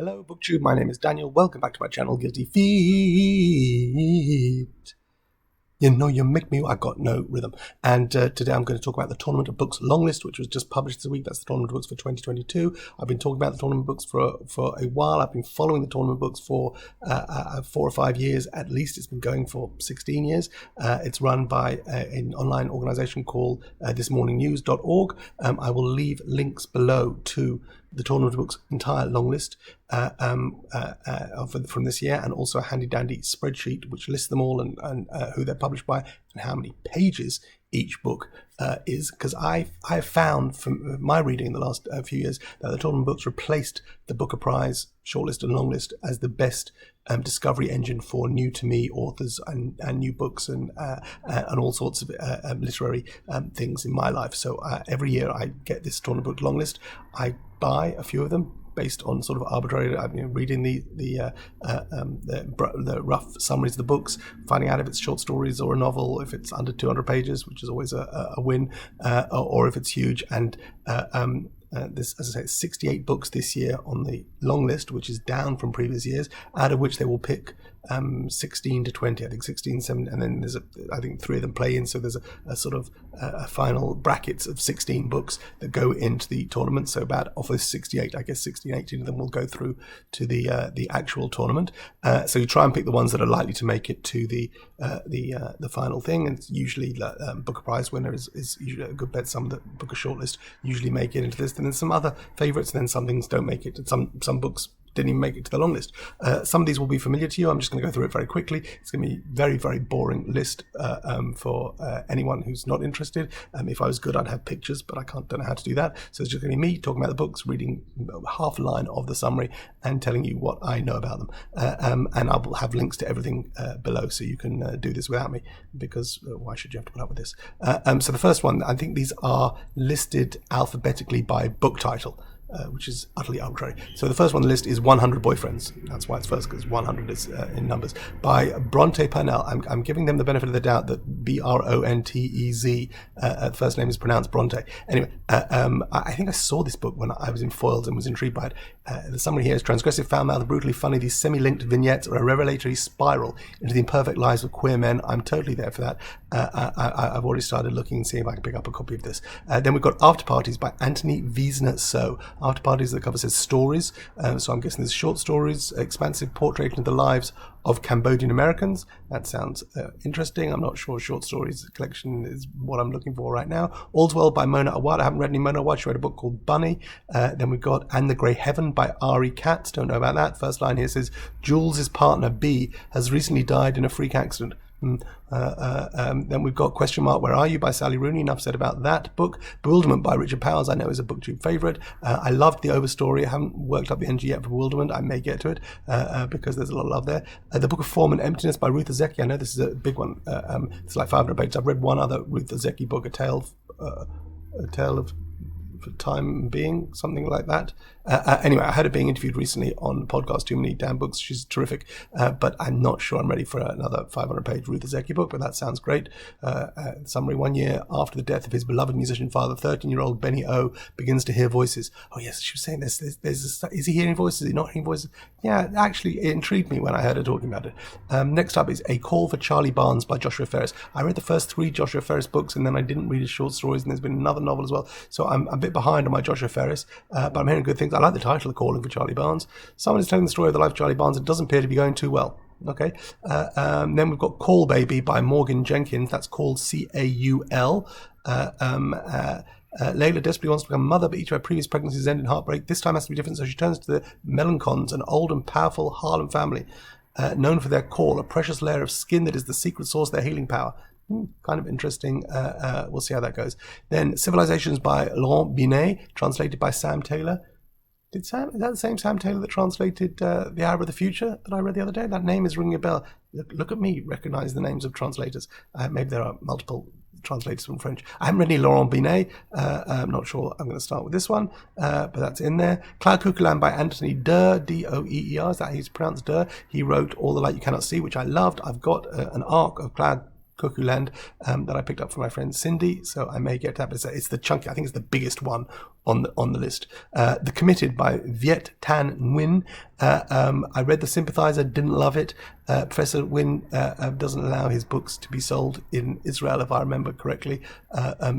Hello, BookTube. My name is Daniel. Welcome back to my channel, Guilty Feet. You know you make me... I got no rhythm. And today I'm going to talk about the Tournament of Books Longlist, which was just published this week. That's the Tournament of Books for 2022. I've been talking about the Tournament of Books for a while. I've been following the Tournament of Books for 4 or 5 years. At least it's been going for 16 years. It's run by an online organization called thismorningnews.org. I will leave links below to the Tournament of Books entire long list from this year, and also a handy dandy spreadsheet which lists them all and who they're published by and how many pages each book is, because I have found from my reading in the last few years that the Tournament of Books replaced the Booker Prize shortlist and longlist as the best discovery engine for new to me authors and new books and all sorts of literary things in my life. So every year I get this Tournament of Books long list. I buy a few of them based on sort of arbitrary, reading the rough summaries of the books, finding out if it's short stories or a novel, if it's under 200 pages, which is always a win, or if it's huge. And this, as I say, 68 books this year on the long list, which is down from previous years, out of which they will pick 16 to 20, I think 16, 17, and then there's I think 3 of them play in, so there's a sort of a final brackets of 16 books that go into the tournament. So about of those 68, I guess 16, 18 of them will go through to the actual tournament. So you try and pick the ones that are likely to make it to the final thing, and it's usually Booker Prize winner is usually a good bet. Some of the Booker shortlist usually make it into this, and then some other favourites, and then some things don't make it, and some books didn't even make it to the long list. Some of these will be familiar to you. I'm just going to go through it very quickly. It's going to be a very, very boring list for anyone who's not interested. If I was good, I'd have pictures, but I don't know how to do that. So it's just going to be me talking about the books, reading half a line of the summary and telling you what I know about them. And I'll have links to everything below, so you can do this without me, because why should you have to put up with this? So the first one, I think these are listed alphabetically by book title, which is utterly arbitrary. So the first one on the list is 100 Boyfriends. That's why it's first, because 100 is in numbers. By Bronte Purnell. I'm giving them the benefit of the doubt that Brontez, the first name is pronounced Bronte. Anyway, I think I saw this book when I was in Foyles and was intrigued by it. The summary here is: transgressive, foul-mouthed, brutally funny, these semi-linked vignettes are a revelatory spiral into the imperfect lives of queer men. I'm totally there for that. I've already started looking and seeing if I can pick up a copy of this. Then we've got After Parties by Anthony Visner. So After Parties, the cover says stories, so I'm guessing there's short stories, expansive portrait of the lives of Cambodian Americans. That sounds interesting. I'm not sure short stories collection is what I'm looking for right now. All's Well by Mona Awad. I haven't read any Mona Awad. She wrote a book called Bunny. Then we've got And the Grey Heaven by Ari Katz. Don't know about that. First line here says, Jules' partner B has recently died in a freak accident. Then we've got Question Mark, Where Are You by Sally Rooney. Enough said about that book. Bewilderment by Richard Powers, I know is a BookTube favourite. I loved The Overstory. I haven't worked up the NG yet for Bewilderment. I may get to it because there's a lot of love there. The Book of Form and Emptiness by Ruth Ozeki. I know this is a big one. It's like 500 pages. I've read one other Ruth Ozeki book, A Tale of Time and Being, something like that. Anyway, I had her being interviewed recently on the podcast, Too Many Damn Books. She's terrific, but I'm not sure I'm ready for another 500-page Ruth Ozeki book, but that sounds great. Summary: 1 year after the death of his beloved musician father, 13-year-old Benny O begins to hear voices. Oh yes, she was saying this. Is he hearing voices? Is he not hearing voices? Yeah, actually, it intrigued me when I heard her talking about it. Next up is A Call for Charlie Barnes by Joshua Ferris. I read the first 3 Joshua Ferris books, and then I didn't read his short stories, and there's been another novel as well. So I'm a bit behind on my Joshua Ferris, but I'm hearing good things. I like the title, Calling for Charlie Barnes. Someone is telling the story of the life of Charlie Barnes. It doesn't appear to be going too well. Okay. Then we've got Call Baby by Morgan Jenkins. That's called Caul. Layla desperately wants to become a mother, but each of her previous pregnancies end in heartbreak. This time has to be different, so she turns to the Melancons, an old and powerful Harlem family, known for their call, a precious layer of skin that is the secret source of their healing power. Kind of interesting. We'll see how that goes. Then Civilizations by Laurent Binet, translated by Sam Taylor. Is that the same Sam Taylor that translated The Hour of the Future that I read the other day? That name is ringing a bell. Look at me, recognize the names of translators. Maybe there are multiple translators from French. I haven't read any Laurent Binet. I'm not sure I'm going to start with this one, but that's in there. Cloud Cuckoo Land by Anthony Doerr, Doeer. Is that how he's pronounced Doerr? He wrote All the Light You Cannot See, which I loved. I've got an arc of Cloud Cuckoo Land that I picked up from my friend Cindy, so I may get to that, but it's the chunky, I think it's the biggest one on the list. The Committed by Viet Tan Nguyen. I read The Sympathizer, didn't love it. Professor Nguyen doesn't allow his books to be sold in Israel, if I remember correctly.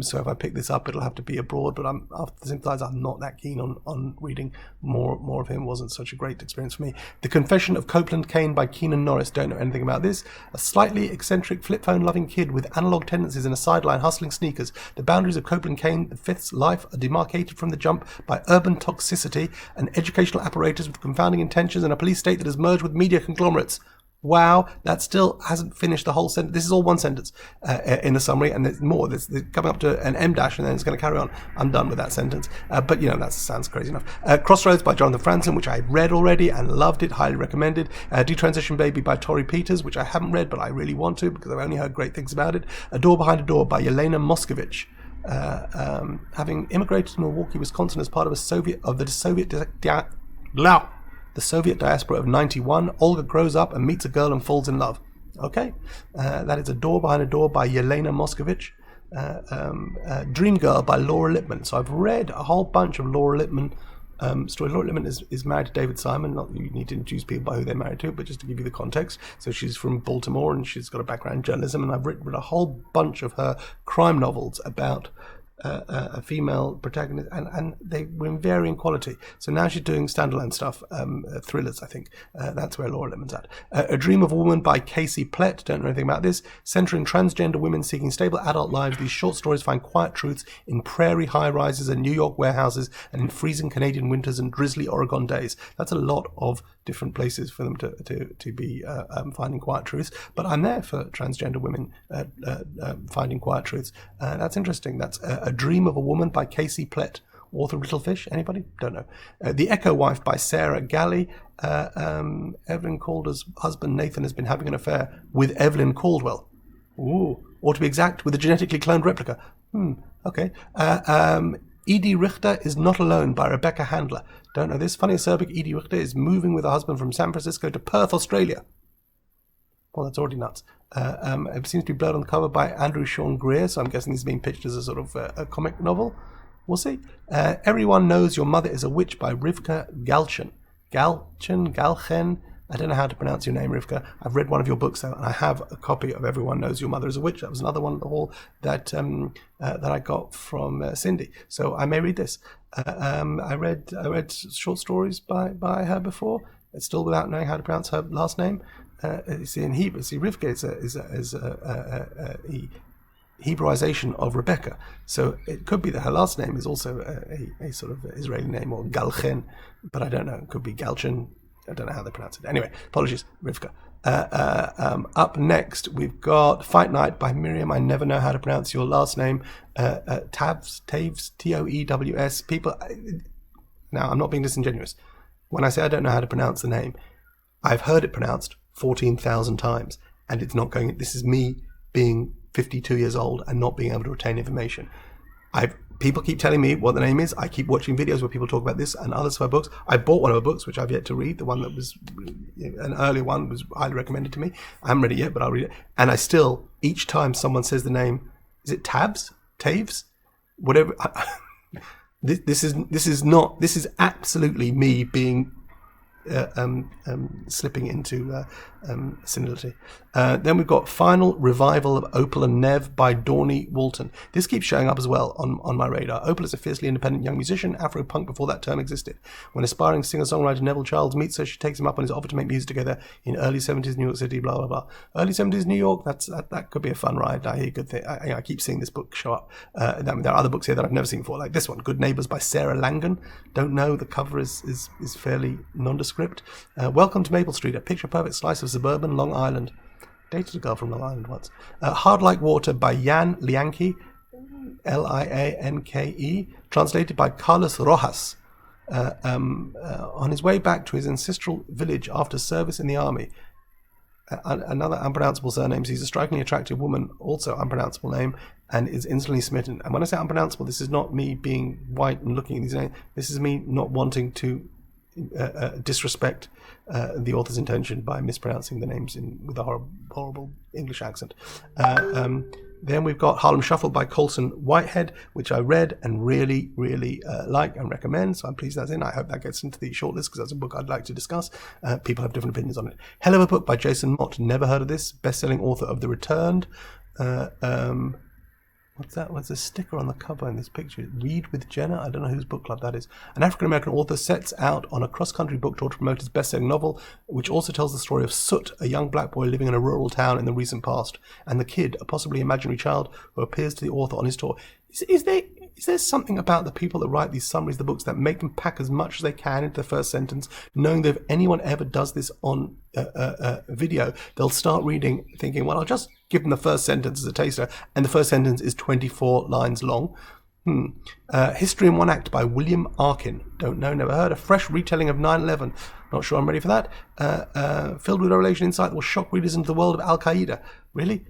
So if I pick this up, it'll have to be abroad. But after The Sympathizer, I'm not that keen on reading more of him. It wasn't such a great experience for me. The Confession of Copeland Kane by Keenan Norris. Don't know anything about this. A slightly eccentric flip phone loving kid with analog tendencies and a sideline hustling sneakers. The boundaries of Copeland Kane, the fifth's life, are demarcated from the jump by urban toxicity, an educational apparatus with confounding intentions, and a police state that has merged with media conglomerates. Wow, that still hasn't finished the whole sentence. This is all one sentence in the summary, and there's more. There's coming up to an M dash, and then it's going to carry on. I'm done with that sentence. But, that sounds crazy enough. Crossroads by Jonathan Franson, which I read already and loved it, highly recommended. Detransition Baby by Tori Peters, which I haven't read, but I really want to because I've only heard great things about it. A Door Behind a Door by Yelena Moskovich. Having immigrated to Milwaukee, Wisconsin as part of the Soviet diaspora of 91, Olga grows up and meets a girl and falls in love. Okay, that is A Door Behind a Door by Yelena Moskovich. Dream Girl by Laura Lippman. So I've read a whole bunch of Laura Lippman stories. Laura Lippman is married to David Simon. Not that you need to introduce people by who they're married to, but just to give you the context. So she's from Baltimore and she's got a background in journalism, and I've read a whole bunch of her crime novels about a female protagonist, and they were in varying quality. So now she's doing standalone stuff, thrillers, I think. That's where Laura Lippman's at. A Dream of a Woman by Casey Plett. Don't know anything about this. Centering transgender women seeking stable adult lives, these short stories find quiet truths in prairie high-rises and New York warehouses, and in freezing Canadian winters and drizzly Oregon days. That's a lot of different places for them to be finding quiet truths. But I'm there for transgender women finding quiet truths. That's interesting. That's A Dream of a Woman by Casey Plett, author of Little Fish. Anybody? Don't know. The Echo Wife by Sarah Galli. Evelyn Calder's husband Nathan has been having an affair with Evelyn Caldwell. Ooh. Or to be exact, with a genetically cloned replica. Okay. Edie Richter is Not Alone by Rebecca Handler. Don't know this. Funny Serbic, Edie Richter is moving with her husband from San Francisco to Perth, Australia. Well, that's already nuts. It seems to be blurred on the cover by Andrew Sean Greer, so I'm guessing this is being pitched as a sort of a comic novel. We'll see. Everyone Knows Your Mother is a Witch by Rivka Galchen. Galchen? I don't know how to pronounce your name, Rivka. I've read one of your books, though, and I have a copy of Everyone Knows Your Mother is a Witch. That was another one at the hall that I got from Cindy. So I may read this. I read short stories by her before. It's still without knowing how to pronounce her last name. See, in Hebrew, Rivka is a Hebraization of Rebecca. So it could be that her last name is also a sort of Israeli name, or Galchen, but I don't know. It could be Galchen. I don't know how they pronounce it. Anyway, apologies, Rivka. Up next, we've got Fight Night by Miriam. I never know how to pronounce your last name. Taves, Toews. People, now I'm not being disingenuous. When I say I don't know how to pronounce the name, I've heard it pronounced 14,000 times, and it's not going. This is me being 52 years old and not being able to retain information. People keep telling me what the name is. I keep watching videos where people talk about this and others of her books. I bought one of her books, which I've yet to read. The one that was an earlier one was highly recommended to me. I haven't read it yet, but I'll read it. And I still, each time someone says the name, is it Taves? Whatever. This is absolutely me being slipping into senility. Then we've got Final Revival of Opel and Nev by Dorney Walton. This keeps showing up as well on my radar. Opel is a fiercely independent young musician, Afro-punk before that term existed. When aspiring singer-songwriter Neville Childs meets her, she takes him up on his offer to make music together in early 70s New York City, blah, blah, blah. Early 70s New York, that could be a fun ride. I hear good things. I keep seeing this book show up. There are other books here that I've never seen before, like this one, Good Neighbours by Sarah Langan. Don't know, the cover is fairly nondescript. Welcome to Maple Street, a picture-perfect slice of suburban Long Island. Dated a girl from Long Island once. Hard Like Water by Jan Lianke, Lianke, translated by Carlos Rojas. On his way back to his ancestral village after service in the army. Another unpronounceable surname. He's a strikingly attractive woman, also unpronounceable name, and is instantly smitten. And when I say unpronounceable, this is not me being white and looking at these names. This is me not wanting to disrespect the author's intention by mispronouncing the names with a horrible English accent. Then we've got Harlem Shuffle by Coulson Whitehead, which I read and really, really like and recommend. So I'm pleased that's in. I hope that gets into the shortlist because that's a book I'd like to discuss. People have different opinions on it. Hell of a Book by Jason Mott. Never heard of this. Best-selling author of The Returned. What's that? What's the sticker on the cover in this picture? Read with Jenna? I don't know whose book club that is. An African-American author sets out on a cross-country book tour to promote his best-selling novel, which also tells the story of Soot, a young black boy living in a rural town in the recent past, and the kid, a possibly imaginary child, who appears to the author on his tour. Is there something about the people that write these summaries of the books that make them pack as much as they can into the first sentence, knowing that if anyone ever does this on video, they'll start reading thinking, well, I'll just give them the first sentence as a taster, and the first sentence is 24 lines long. History in One Act by William Arkin. Don't know, never heard. A fresh retelling of 9/11. Not sure I'm ready for that. Filled with revelation insight that will shock readers into the world of Al-Qaeda. Really?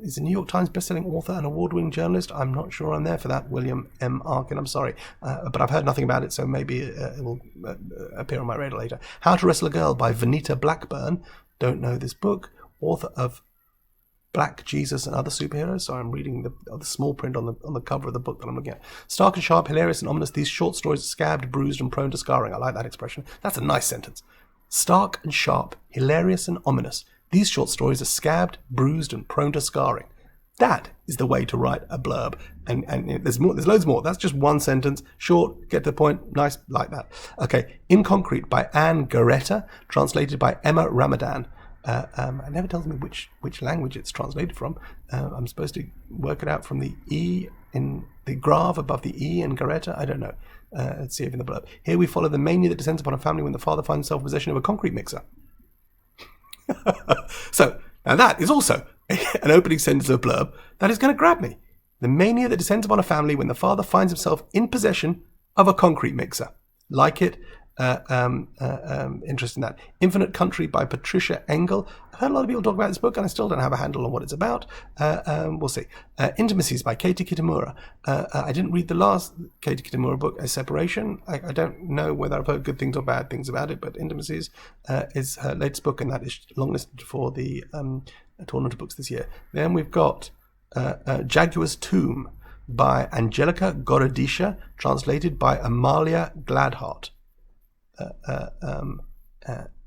Is a New York Times bestselling author and award-winning journalist. I'm not sure I'm there for that, William M. Arkin. I'm sorry. But I've heard nothing about it, so maybe it will appear on my radar later. How to Wrestle a Girl by Venita Blackburn. Don't know this book. Author of Black Jesus and Other Superheroes. So I'm reading the small print on the cover of the book that I'm looking at. Stark and sharp, hilarious and ominous, these short stories are scabbed, bruised and prone to scarring. I like that expression. That's a nice sentence. Stark and sharp, hilarious and ominous. These short stories are scabbed, bruised, and prone to scarring. That is the way to write a blurb. And there's more. There's loads more. That's just one sentence. Short, get to the point, nice, like that. Okay, In Concrete by Anne Garretta, translated by Emma Ramadan. It never tells me which language it's translated from. I'm supposed to work it out from the E in the Grav above the E in Garretta. I don't know. Let's see if in the blurb. Here we follow the mania that descends upon a family when the father finds himself in possession of a concrete mixer. So, now that is also an opening sentence of a blurb that is going to grab me. The mania that descends upon a family when the father finds himself in possession of a concrete mixer. Like it. Interest in that. Infinite Country by Patricia Engel. I've heard a lot of people talk about this book and I still don't have a handle on what it's about. We'll see. Intimacies by Katie Kitamura. I didn't read the last Katie Kitamura book, A Separation. I don't know whether I've heard good things or bad things about it, but Intimacies is her latest book, and that is longlisted for the tournament of books this year. Then we've got Jaguar's Tomb by Angelica Gorodisha, translated by Amalia Gladhart.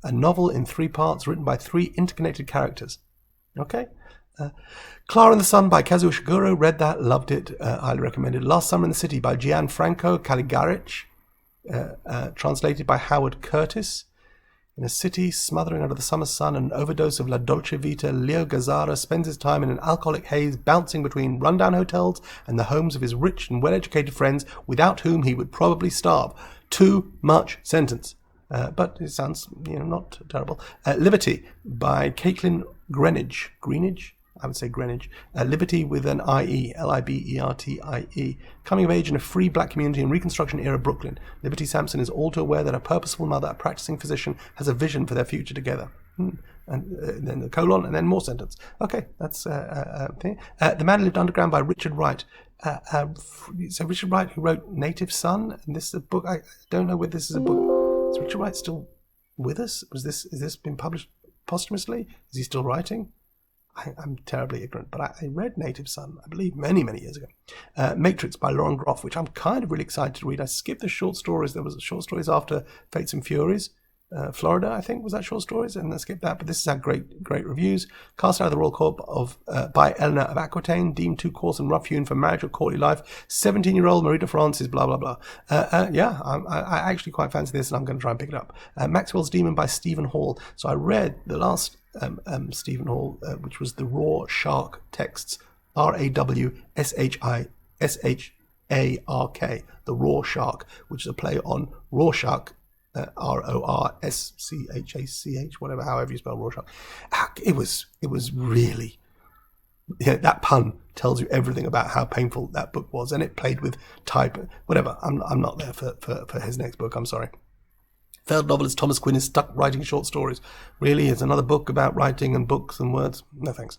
A novel in 3 parts written by 3 interconnected characters. Okay. Clara and the Sun by Kazuo Shiguro. Read that, loved it, highly recommended. Last Summer in the City by Gianfranco Caligaric, translated by Howard Curtis. In a city smothering under the summer sun and an overdose of La Dolce Vita, Leo Gazzara spends his time in an alcoholic haze, bouncing between rundown hotels and the homes of his rich and well-educated friends, without whom he would probably starve. Too much sentence. But it sounds, not terrible. Liberty by Caitlin Greenidge. Greenidge? I would say Greenidge. Liberty with an I-E. Libertie. Coming of age in a free black community in Reconstruction-era Brooklyn. Liberty Sampson is all too aware that a purposeful mother, a practicing physician, has a vision for their future together. And then the colon, and then more sentence. Okay, that's thing. The Man Who Lived Underground by Richard Wright. So Richard Wright, who wrote Native Son, and this is a book. I don't know whether this is a book. Is Richard Wright still with us? Is this been published posthumously? Is he still writing? I'm terribly ignorant, but I read Native Son, I believe, many, many years ago. Matrix by Lauren Groff, which I'm kind of really excited to read. I skipped the short stories. There was short stories after Fates and Furies. Florida, I think, was that short stories, and I skipped that, but this has had great reviews. Cast Out of the Royal Corp by Eleanor of Aquitaine, deemed too coarse and rough-hewn for marriage or courtly life. 17-year-old Marie de France is blah, blah, blah. I actually quite fancy this, and I'm going to try and pick it up. Maxwell's Demon by Stephen Hall. So I read the last Stephen Hall, which was the Raw Shark texts, Rawshark, the Raw Shark, which is a play on Rorschach, Rorschach, whatever, however you spell Rorschach. It was really, that pun tells you everything about how painful that book was, and it played with type, whatever. I'm not there for his next book, I'm sorry. Failed novelist Thomas Quinn is stuck writing short stories. Really, it's another book about writing and books and words. No thanks.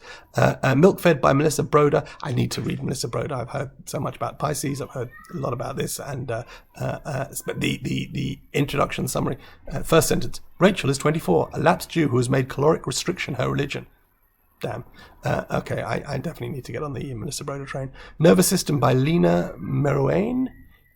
Milk Fed by Melissa Broder. I need to read Melissa Broder. I've heard so much about Pisces. I've heard a lot about this. And but the introduction summary. First sentence. Rachel is 24, a lapsed Jew who has made caloric restriction her religion. Damn. Okay, I definitely need to get on the Melissa Broder train. Nervous System by Lena Meruane.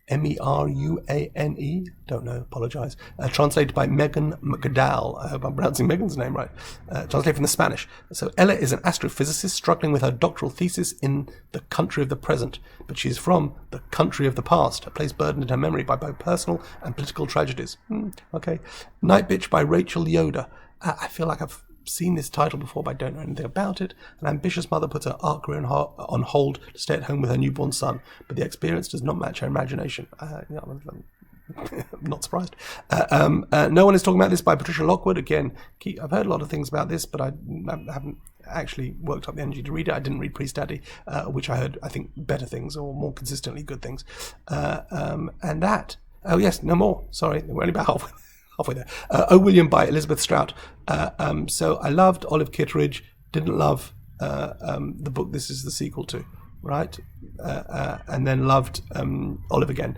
Meruane. Don't know, apologise. Translated by Megan McDowell. I hope I'm pronouncing Megan's name right. Translated from the Spanish. So Ella is an astrophysicist struggling with her doctoral thesis in the country of the present, but she is from the country of the past, a place burdened in her memory by both personal and political tragedies. Okay. Night Bitch by Rachel Yoder. I feel like I've seen this title before, but I don't know anything about it. An ambitious mother puts her art career on hold to stay at home with her newborn son, but the experience does not match her imagination. I'm not surprised. No One Is Talking About This by Patricia Lockwood. Again, I've heard a lot of things about this, but I haven't actually worked up the energy to read it. I didn't read Priest Daddy, which I heard, I think, better things or more consistently good things. And that, oh yes, no more. Sorry, we're only about halfway there. Oh William by Elizabeth Strout. So I loved Olive Kitteridge, didn't love the book this is the sequel to, right? And then loved Olive again.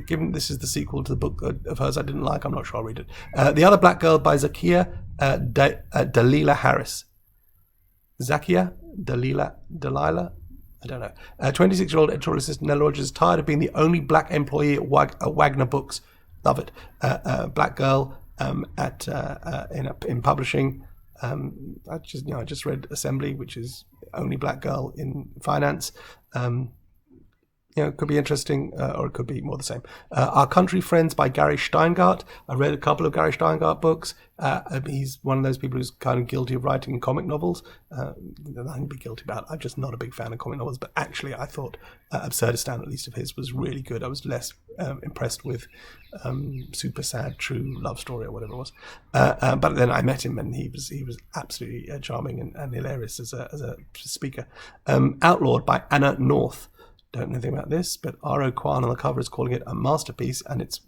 Given this is the sequel to the book of hers I didn't like, I'm not sure I'll read it. The Other Black Girl by Zakia Dalila Harris. Zakia Delilah? I don't know. 26-year-old editorial assistant Nella Rogers is tired of being the only black employee at Wagner Books. Love it. Black girl in publishing. I just read Assembly, which is only black girl in finance. It could be interesting, or it could be more the same. Our Country Friends by Gary Steingart. I read a couple of Gary Steingart books. He's one of those people who's kind of guilty of writing comic novels. I can be guilty about it. I'm just not a big fan of comic novels, but actually I thought Absurdistan, at least of his, was really good. I was less impressed with Super Sad True Love Story or whatever it was. But then I met him and he was absolutely charming and hilarious as a speaker. Outlawed by Anna North. Don't know anything about this, but R.O. Kwan on the cover is calling it a masterpiece, and it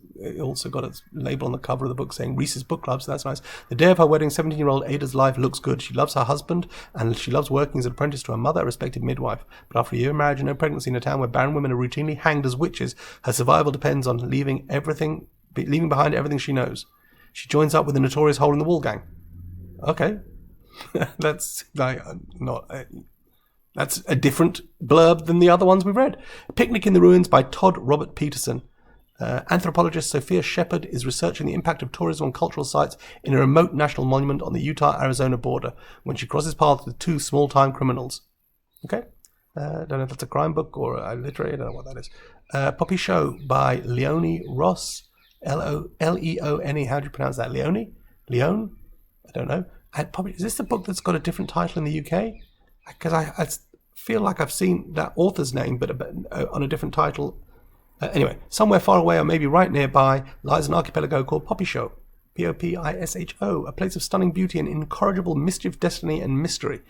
also got its label on the cover of the book saying Reese's Book Club, so that's nice. The day of her wedding, 17-year-old Ada's life looks good. She loves her husband, and she loves working as an apprentice to her mother, a respected midwife. But after a year of marriage and no pregnancy in a town where barren women are routinely hanged as witches, her survival depends on leaving behind everything she knows. She joins up with the notorious hole-in-the-wall gang. Okay. That's like not... That's a different blurb than the other ones we've read. Picnic in the Ruins by Todd Robert Peterson. Anthropologist Sophia Shepard is researching the impact of tourism on cultural sites in a remote national monument on the Utah-Arizona border when she crosses paths with two small-time criminals. Okay? Don't know if that's a crime book or a literary. I don't know what that is. Poppy Show by Leonie Ross. Leone. How do you pronounce that? Leone? I don't know. Is this the book that's got a different title in the UK? Because I feel like I've seen that author's name, but on a different title. Anyway, somewhere far away or maybe right nearby lies an archipelago called Poppy Show. Popisho, a place of stunning beauty and incorrigible mischief, destiny, and mystery.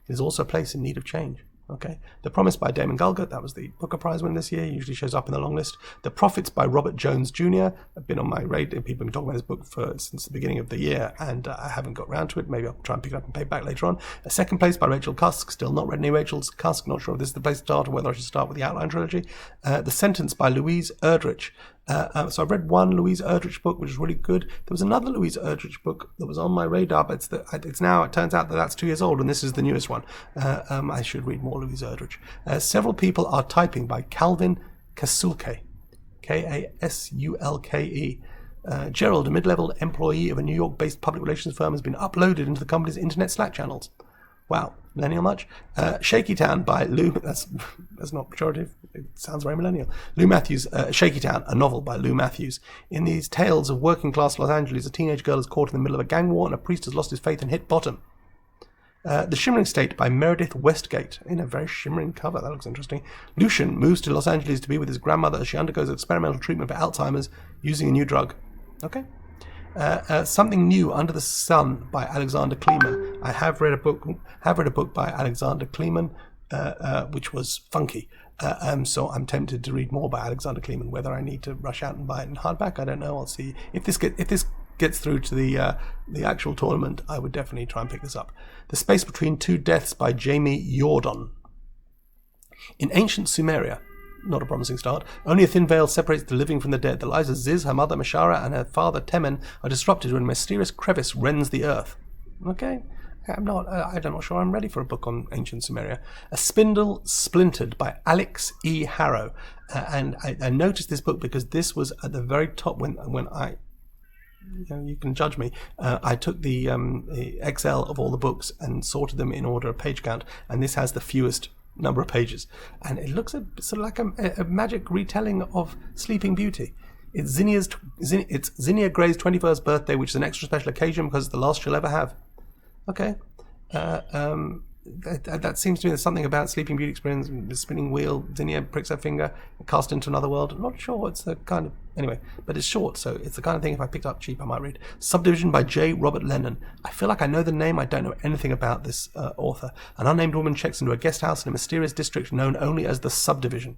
It is also a place in need of change. Okay. The Promise by Damon Galgut, that was the Booker Prize winner this year, usually shows up in the long list. The Prophets by Robert Jones Jr. I've been on my radar, people have been talking about this book since the beginning of the year, and I haven't got round to it. Maybe I'll try and pick it up and pay it back later on. A Second Place by Rachel Cusk, still not read any Rachel Cusk, not sure if this is the place to start or whether I should start with the Outline trilogy. The Sentence by Louise Erdrich. So I read one Louise Erdrich book, which was really good. There was another Louise Erdrich book that was on my radar, but it turns out that that's 2 years old, and this is the newest one. I should read more Louise Erdrich. Several People Are Typing by Calvin Kasulke. Kasulke. Gerald, a mid-level employee of a New York-based public relations firm, has been uploaded into the company's internet Slack channels. Wow, millennial much? Shaky Town by Lou. That's not pejorative. It sounds very millennial. Lou Matthews. Shaky Town, a novel by Lou Matthews. In these tales of working-class Los Angeles, a teenage girl is caught in the middle of a gang war, and a priest has lost his faith and hit bottom. The Shimmering State by Meredith Westgate, in a very shimmering cover. That looks interesting. Lucian moves to Los Angeles to be with his grandmother as she undergoes experimental treatment for Alzheimer's using a new drug. Okay. Something New Under the Sun by Alexander Klima. I have read a book by Alexander Klima, which was funky. So I'm tempted to read more by Alexander Klima. Whether I need to rush out and buy it in hardback, I don't know. I'll see if this gets through to the actual tournament. I would definitely try and pick this up. The Space Between Two Deaths by Jamie Jordan. In ancient Sumeria, not a promising start, only a thin veil separates the living from the dead. The lives of Ziz, her mother Mashara, and her father Temen are disrupted when a mysterious crevice rends the earth. Okay. I'm not sure I'm ready for a book on ancient Sumeria. A Spindle Splintered by Alex E. Harrow. And I noticed this book because this was at the very top when I, you can judge me, I took the Excel of all the books and sorted them in order of page count, and this has the fewest number of pages. And it looks sort of like a magic retelling of Sleeping Beauty. It's Zinnia Gray's 21st birthday, which is an extra special occasion because it's the last she'll ever have. Okay. That seems to me there's something about Sleeping Beauty experience, the spinning wheel, Zinnia pricks her finger, cast into another world. I'm not sure it's the kind of... Anyway, but it's short, so it's the kind of thing if I picked up cheap I might read. Subdivision by J. Robert Lennon. I feel like I know the name, I don't know anything about this author. An unnamed woman checks into a guest house in a mysterious district known only as the Subdivision.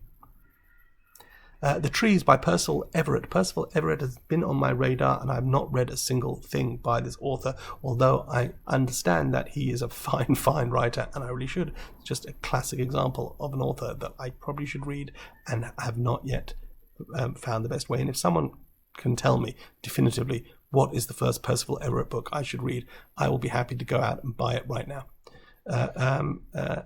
The Trees by Percival Everett. Percival Everett has been on my radar, and I have not read a single thing by this author, although I understand that he is a fine, fine writer, and I really should. It's just a classic example of an author that I probably should read and have not yet found the best way. And if someone can tell me definitively what is the first Percival Everett book I should read, I will be happy to go out and buy it right now.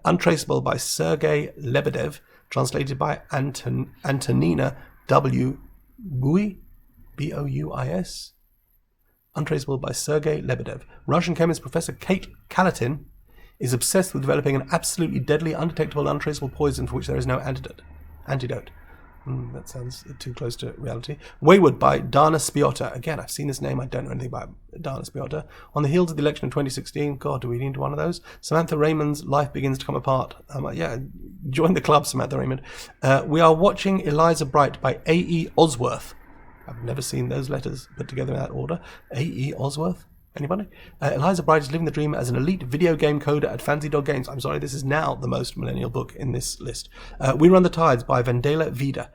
Untraceable by Sergei Lebedev, translated by Antonina W. Bouis, B-O-U-I-S. Untraceable by Sergei Lebedev. Russian chemist Professor Kate Kalatin is obsessed with developing an absolutely deadly, undetectable, untraceable poison for which there is no antidote. That sounds too close to reality. Wayward by Dana Spiotta. Again, I've seen this name. I don't know anything about Dana Spiotta. On the heels of the election of 2016, God, do we need one of those? Samantha Raymond's life begins to come apart. Join the club, Samantha Raymond. We are watching Eliza Bright by A.E. Osworth. I've never seen those letters put together in that order. A.E. Osworth? Anybody? Eliza Bright is living the dream as an elite video game coder at Fancy Dog Games. I'm sorry, this is now the most millennial book in this list. We Run the Tides by Vendela Vida.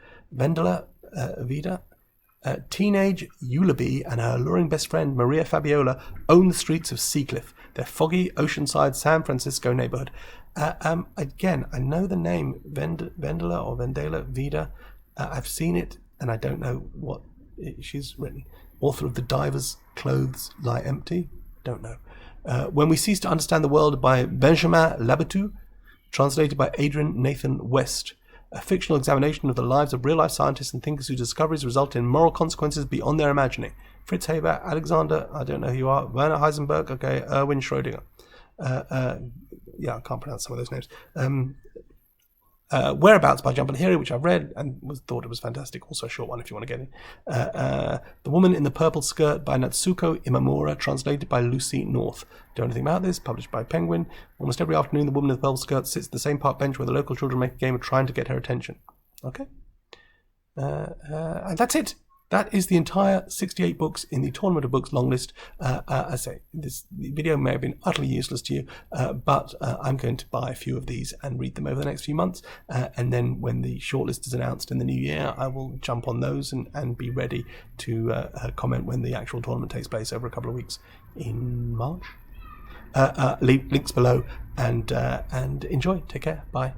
Teenage Eulaby and her alluring best friend Maria Fabiola own the streets of Seacliff, their foggy oceanside San Francisco neighborhood. Again, I know the name Vendela or Vendela Vida. I've seen it and I don't know what she's written. Author of The Diver's Clothes Lie Empty? Don't know. When We Cease to Understand the World by Benjamin Labatut, translated by Adrian Nathan West. A fictional examination of the lives of real-life scientists and thinkers whose discoveries result in moral consequences beyond their imagining. Fritz Haber, Alexander, I don't know who you are, Werner Heisenberg, okay, Erwin Schrödinger. I can't pronounce some of those names. Whereabouts by Jump and Hiri, which I've read and thought it was fantastic. Also a short one if you want to get in. The Woman in the Purple Skirt by Natsuko Imamura, translated by Lucy North. Don't know anything about this, published by Penguin. Almost every afternoon, the woman in the purple skirt sits at the same park bench where the local children make a game of trying to get her attention. Okay. And that's it. That is the entire 68 books in the Tournament of Books long list. I say, this video may have been utterly useless to you, but I'm going to buy a few of these and read them over the next few months. And then when the shortlist is announced in the new year, I will jump on those and be ready to comment when the actual tournament takes place over a couple of weeks in March. Leave links below and enjoy. Take care. Bye.